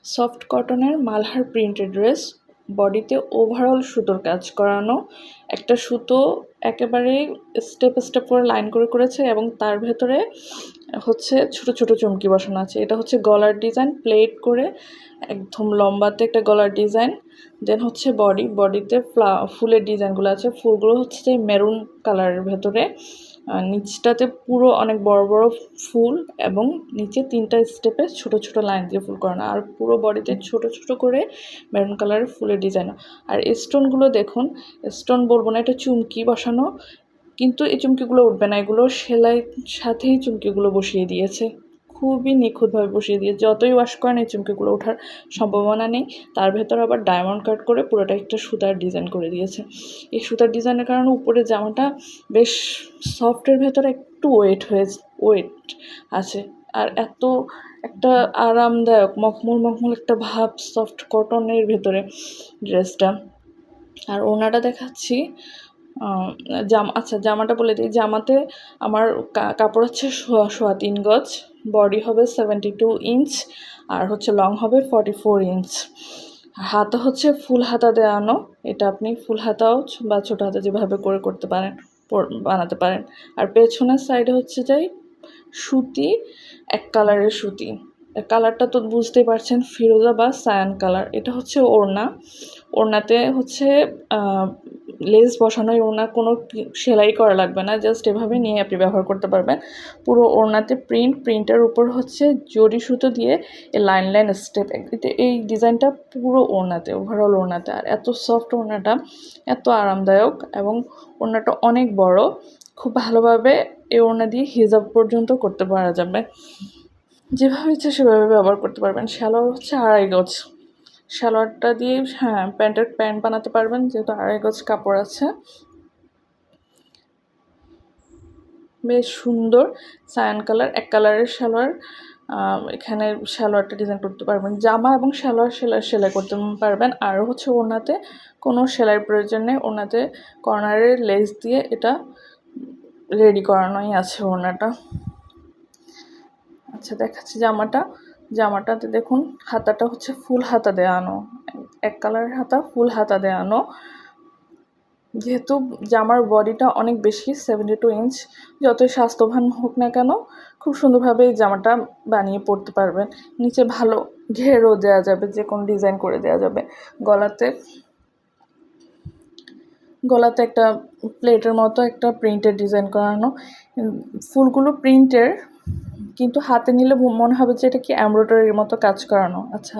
Soft কটনের Malhar printed dress, বডিতে overall সুতোর কাজ করানো, একটা সুতো একেবারে স্টেপ স্টেপ করে লাইন করে করেছে এবং তার ভেতরে হচ্ছে ছোট ছোট চুমকি বসানো আছে। এটা হচ্ছে গলার ডিজাইন, প্লেট করে একদম লম্বাতে একটা গলার ডিজাইন। দেন হচ্ছে বডিতে ফুলের ডিজাইনগুলো আছে। ফুলগুলো হচ্ছে যে মেরুন কালারের ভেতরে, নিচটাতে পুরো অনেক বড় বড় ফুল এবং নিচে 3টা স্টেপে ছোট ছোট লাইন দিয়ে ফুল করানো, আর পুরো বডিতে ছোট ছোট করে মেরুন কালারের ফুলের ডিজাইন। আর স্টোনগুলো দেখুন, স্টোন বলবো না, এটা চুমকি বসানো, কিন্তু এই চুমকিগুলো উঠবে না, এগুলো সেলাইয়ের সাথেই চুমকিগুলো বসিয়ে দিয়েছে, খুবই নিখুঁতভাবে বসিয়ে দিয়ে যতই ওয়াশ করেন এই চুমকিগুলো ওঠার সম্ভাবনা নেই। তার ভেতর আবার ডায়মন্ড কাট করে পুরোটা একটা সুতার ডিজাইন করে দিয়েছে। এই সুতার ডিজাইনের কারণে উপরে জামাটা বেশ সফটের ভেতরে একটু ওয়েট আছে, আর এত একটা আরামদায়ক মখমল একটা ভাব সফট কটনের ভেতরে ড্রেসটা। আর ওড়নাটা দেখাচ্ছি। জামাটা বলে দিই, জামাতে আমার কাপড় হচ্ছে সোয়া 3 গজ, বডি হবে 72 ইঞ্চ, আর হচ্ছে লং হবে 44 ইঞ্চ। হাতা হচ্ছে ফুল হাতা দেওয়ানো, এটা আপনি ফুল হাতাও বা ছোটো হাতা যেভাবে করে করতে পারেন, বানাতে পারেন। আর পেছনের সাইডে হচ্ছে যাই সুতি, এক কালারের সুতি, কালারটা তো বুঝতেই পারছেন, ফিরোজা বা সায়ান কালার। এটা হচ্ছে ওড়নাতে হচ্ছে লেস বসানো, ওড়না কোনো সেলাই করা লাগবে না, জাস্ট এভাবে নিয়ে আপনি ব্যবহার করতে পারবেন। পুরো ওড়নাতে প্রিন্টের উপর হচ্ছে জরি সুতো দিয়ে লাইন স্টেপ, এই ডিজাইনটা পুরো ওড়নাতে, ওভারঅল ওড়নাতে। আর এত সফট ওড়নাটা, এত আরামদায়ক, এবং ওড়নাটা অনেক বড়, খুব ভালোভাবে এই ওড়না দিয়ে হিজাব পর্যন্ত করতে পারা যাবে, যেভাবে ইচ্ছে সেভাবে ব্যবহার করতে পারবেন। সালোয়ার হচ্ছে 2.5 গজ, সালোয়ারটা দিয়ে প্যান্ট বানাতে পারবেন, যেহেতু 2.5 গজ কাপড় আছে। বেশ সুন্দর সায়ান কালার, এক কালারের সালোয়ার। এখানে সালোয়ারটা ডিজাইন করতে পারবেন, জামা এবং সালোয়ার সেলাই করতে পারবেন। আর হচ্ছে ওড়নাতে কোনো সেলাইয়ের প্রয়োজন নেই, ওড়নাতে কর্নারের লেস দিয়ে এটা রেডি করানোই আছে ওড়নাটা। আচ্ছা, দেখাচ্ছি জামাটাতে দেখুন, হাতাটা হচ্ছে ফুল হাতা দেওয়ানো, এক কালারের হাতা, ফুল হাতা দেওয়ানো। যেহেতু জামার বডিটা অনেক বেশি 72 ইঞ্চ, যতই স্বাস্থ্যবান হোক না কেন খুব সুন্দরভাবে এই জামাটা বানিয়ে পরতে পারবেন। নিচে ভালো ঘেরও দেওয়া যাবে, যে কোনো ডিজাইন করে দেওয়া যাবে। গলাতে একটা প্লেটের মতো একটা প্রিন্টের ডিজাইন করানো, ফুলগুলো প্রিন্টের, কিন্তু হাতে নিলে মনে হবে যে এটা কি এমব্রয়ডারির মতো কাজ করানো। আচ্ছা,